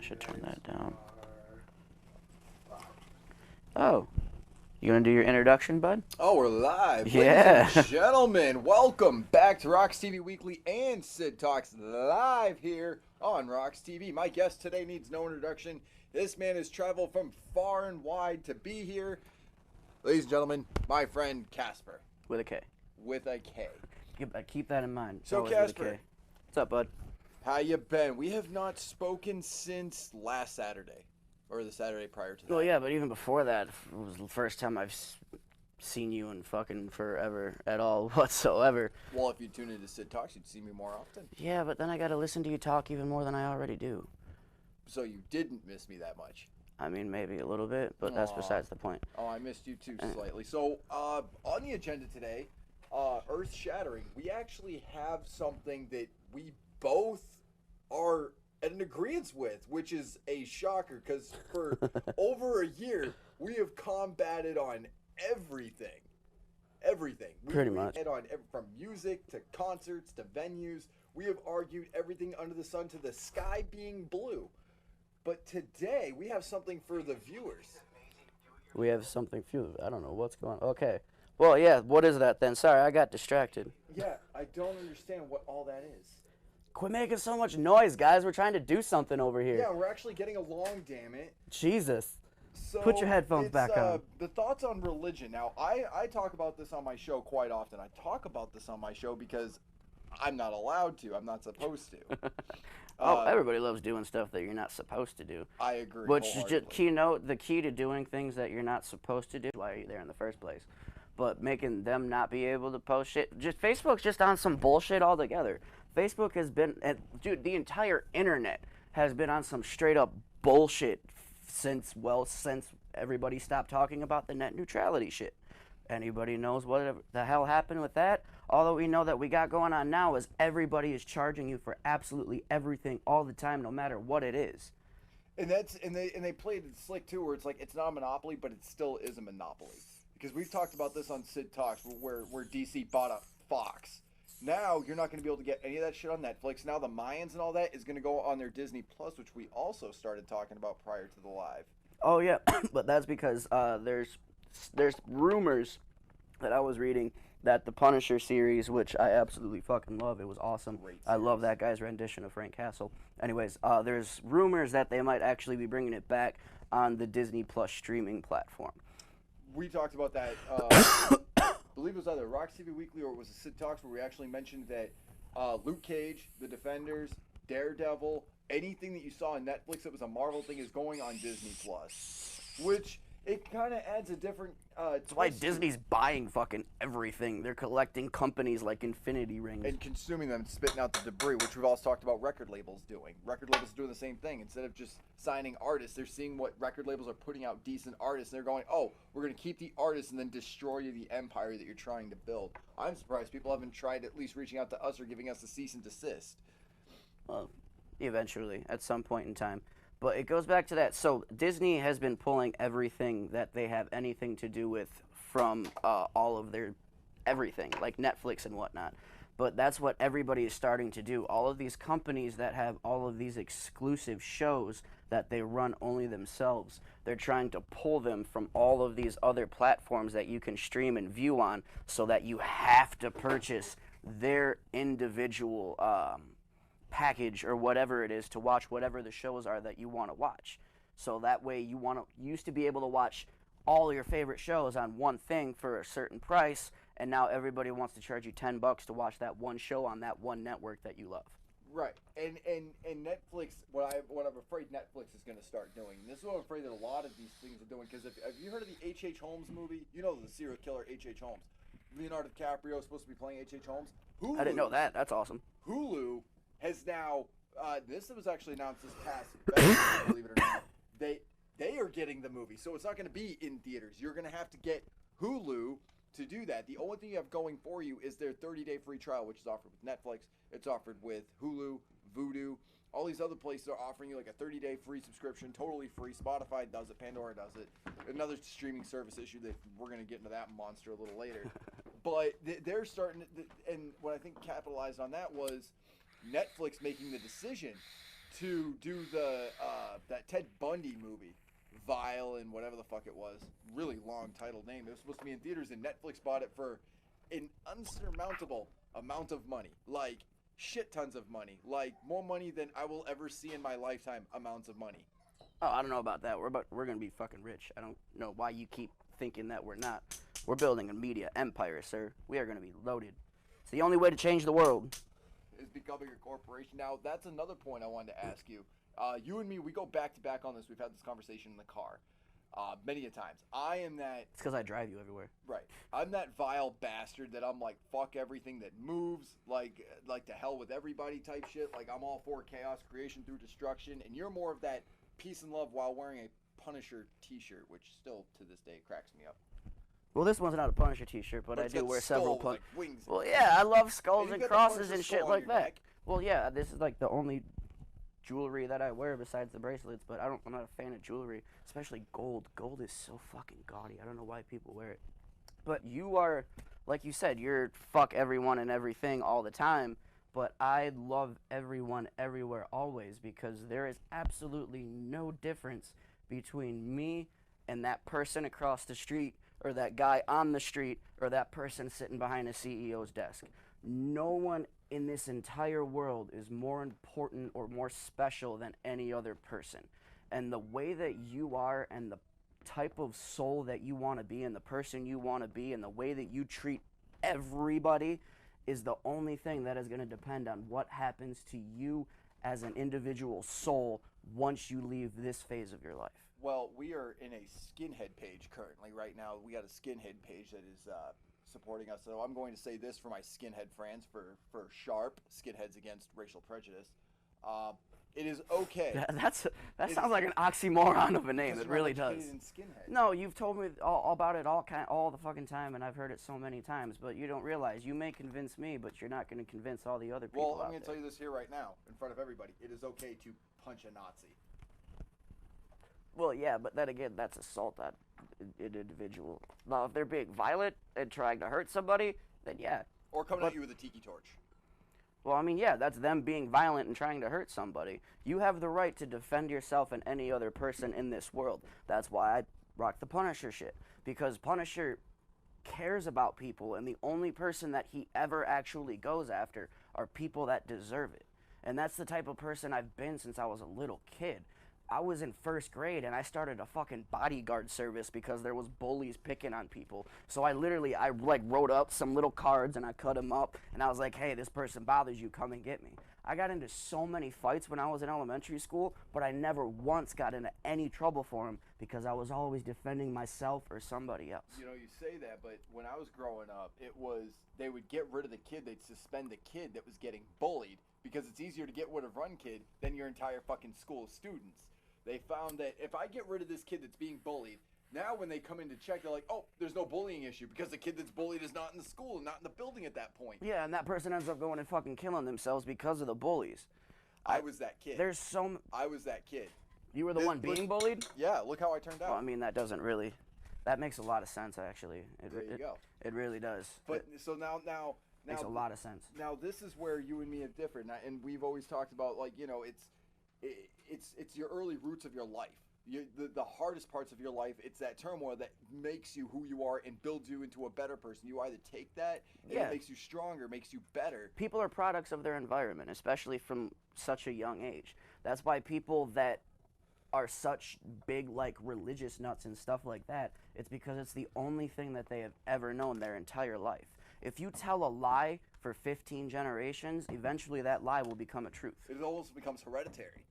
should turn that down. Oh. You gonna do your introduction, bud? Oh, we're live. Yeah. Ladies and gentlemen, welcome back to RoX-TV Weekly and Sid Talks live here on RoX-TV. My guest today needs no introduction. This man has traveled from far and wide to be here. Ladies and gentlemen, my friend Casper. With a K. With a K. Keep that in mind. So, Always with a Casper. K. What's up, bud? How you been? We have not spoken since last Saturday. Or the Saturday prior to that. Well, yeah, but even before that, it was the first time I've seen you in fucking forever at all whatsoever. Well, if you tune into Sid Talks, you'd see me more often. Yeah, but then I gotta listen to you talk even more than I already do. So you didn't miss me that much. I mean, maybe a little bit, but that's besides the point. Oh, I missed you too slightly. So, on the agenda today, Earthshattering, we actually have something that we both are an agreement with, which is a shocker, because for over a year, we have combated on everything. Everything. Pretty much. From music to concerts to venues. We have argued everything under the sun to the sky being blue. But today, we have something for the viewers. We have something I don't know what's going on. Okay. Well, yeah, what is that then? Sorry, I got distracted. Yeah, I don't understand what all that is. Quit making so much noise, guys. We're trying to do something over here. Yeah, we're actually getting along, damn it. Jesus. So put your headphones back on. The thoughts on religion. Now, I talk about this on my show quite often. I talk about this on my show because I'm not allowed to. I'm not supposed to. Everybody loves doing stuff that you're not supposed to do. I agree. Which is just the key to doing things that you're not supposed to do. Why are you there in the first place? But making them not be able to post shit. Facebook's just on some bullshit altogether. Facebook has been, dude, the entire internet has been on some straight up bullshit since everybody stopped talking about the net neutrality shit. Anybody knows what the hell happened with that? All that we know that we got going on now is everybody is charging you for absolutely everything all the time, no matter what it is. And they played it slick too, where it's like it's not a monopoly, but it still is a monopoly. Because we've talked about this on Sid Talks, where DC bought up Fox. Now you're not going to be able to get any of that shit on Netflix. Now the Mayans and all that is going to go on their Disney Plus, which we also started talking about prior to the live. Oh yeah, but that's because there's rumors that I was reading that the Punisher series, which I absolutely fucking love, it was awesome. I love that guy's rendition of Frank Castle. Anyways, there's rumors that they might actually be bringing it back on the Disney Plus streaming platform. We talked about that. I believe it was either RoX-TV Weekly or it was a Sid Talks where we actually mentioned that Luke Cage, The Defenders, Daredevil, anything that you saw on Netflix that was a Marvel thing is going on Disney Plus, which it kind of adds a different. That's why Disney's buying fucking everything. They're collecting companies like Infinity Rings and consuming them, and spitting out the debris, which we've also talked about record labels doing. Record labels are doing the same thing. Instead of just signing artists, they're seeing what record labels are putting out decent artists, and they're going, "Oh, we're going to keep the artists and then destroy the empire that you're trying to build." I'm surprised people haven't tried at least reaching out to us or giving us a cease and desist. Well, eventually, at some point in time. But it goes back to that. So Disney has been pulling everything that they have anything to do with from all of their everything, like Netflix and whatnot. But that's what everybody is starting to do. All of these companies that have all of these exclusive shows that they run only themselves, they're trying to pull them from all of these other platforms that you can stream and view on, so that you have to purchase their individual package or whatever it is to watch whatever the shows are that you want to watch. So that way you used to be able to watch all your favorite shows on one thing for a certain price, and now everybody wants to charge you $10 to watch that one show on that one network that you love. Right, and Netflix. What I'm afraid Netflix is going to start doing. And this is what I'm afraid that a lot of these things are doing. Because have you heard of the H.H. Holmes movie? You know the serial killer H.H. Holmes. Leonardo DiCaprio is supposed to be playing H.H. Holmes. I didn't know that. That's awesome. Hulu has now. This was actually announced this past February, believe it or not. They are getting the movie, so it's not going to be in theaters. You're going to have to get Hulu to do that. The only thing you have going for you is their 30-day free trial, which is offered with Netflix. It's offered with Hulu, Vudu. All these other places are offering you like a 30-day free subscription, totally free. Spotify does it. Pandora does it. Another streaming service issue that we're going to get into that monster a little later. But they're starting to, and what I think capitalized on that was Netflix making the decision to do the that Ted Bundy movie, Vile and whatever the fuck it was. Really long title name. It was supposed to be in theaters, and Netflix bought it for an unsurmountable amount of money. Like shit tons of money. Like more money than I will ever see in my lifetime amounts of money. Oh, I don't know about that. We're gonna be fucking rich. I don't know why you keep thinking that we're not. We're building a media empire, sir. We are gonna be loaded. It's the only way to change the world. Is becoming a corporation. Now, that's another point I wanted to ask you. You and me, we go back to back on this. We've had this conversation in the car many a times. I am that... It's because I drive you everywhere. Right. I'm that vile bastard that I'm like, fuck everything that moves, like to hell with everybody type shit. Like, I'm all for chaos, creation through destruction. And you're more of that peace and love while wearing a Punisher t-shirt, which still, to this day, cracks me up. Well, this one's not a Punisher t-shirt, but I do wear several like wings. Well, yeah, I love skulls and crosses and shit like that. Neck. Well, yeah, this is like the only jewelry that I wear besides the bracelets, but I'm not a fan of jewelry, especially gold. Gold is so fucking gaudy. I don't know why people wear it. But you are, like you said, you're fuck everyone and everything all the time, but I love everyone everywhere always because there is absolutely no difference between me and that person across the street or that guy on the street or that person sitting behind a CEO's desk. No one in this entire world is more important or more special than any other person. And the way that you are and the type of soul that you want to be and the person you want to be and the way that you treat everybody is the only thing that is going to depend on what happens to you as an individual soul once you leave this phase of your life. Well, we are in a Skinhead Page currently right now. We got a Skinhead Page that is supporting us. So I'm going to say this for my Skinhead friends, for SHARP, Skinheads Against Racial Prejudice. It is okay. That sounds like an oxymoron of a name. It really does. In Skinhead. No, you've told me all about it all the fucking time, and I've heard it so many times. But you don't realize you may convince me, but you're not going to convince all the other people. Well, I'm going to tell you this here right now, in front of everybody. It is okay to punch a Nazi. Well, yeah, but then again, that's assault on an individual. Now, if they're being violent and trying to hurt somebody, then yeah. Or coming at you with a tiki torch. Well, I mean, yeah, that's them being violent and trying to hurt somebody. You have the right to defend yourself and any other person in this world. That's why I rock the Punisher shit. Because Punisher cares about people, and the only person that he ever actually goes after are people that deserve it. And that's the type of person I've been since I was a little kid. I was in first grade and I started a fucking bodyguard service because there was bullies picking on people. So I wrote up some little cards and I cut them up and I was like, hey, this person bothers you, come and get me. I got into so many fights when I was in elementary school, but I never once got into any trouble for them because I was always defending myself or somebody else. You know, you say that, but when I was growing up, they would get rid of the kid, they'd suspend the kid that was getting bullied because it's easier to get rid of one kid than your entire fucking school of students. They found that if I get rid of this kid that's being bullied, now when they come in to check, they're like, oh, there's no bullying issue because the kid that's bullied is not in the school and not in the building at that point. Yeah, and that person ends up going and fucking killing themselves because of the bullies. I was that kid. I was that kid. You were the one being bullied? Yeah, look how I turned out. Well, I mean, that makes a lot of sense, actually. There you go. It really does. But so now makes a lot of sense. Now this is where you and me have differed, and we've always talked about, like, you know, it's your early roots of your life. The hardest parts of your life, it's that turmoil that makes you who you are and builds you into a better person. You either take that, and it makes you stronger, makes you better. People are products of their environment, especially from such a young age. That's why people that are such big, like, religious nuts and stuff like that, it's because it's the only thing that they have ever known their entire life. If you tell a lie for 15 generations, eventually that lie will become a truth. It almost becomes hereditary.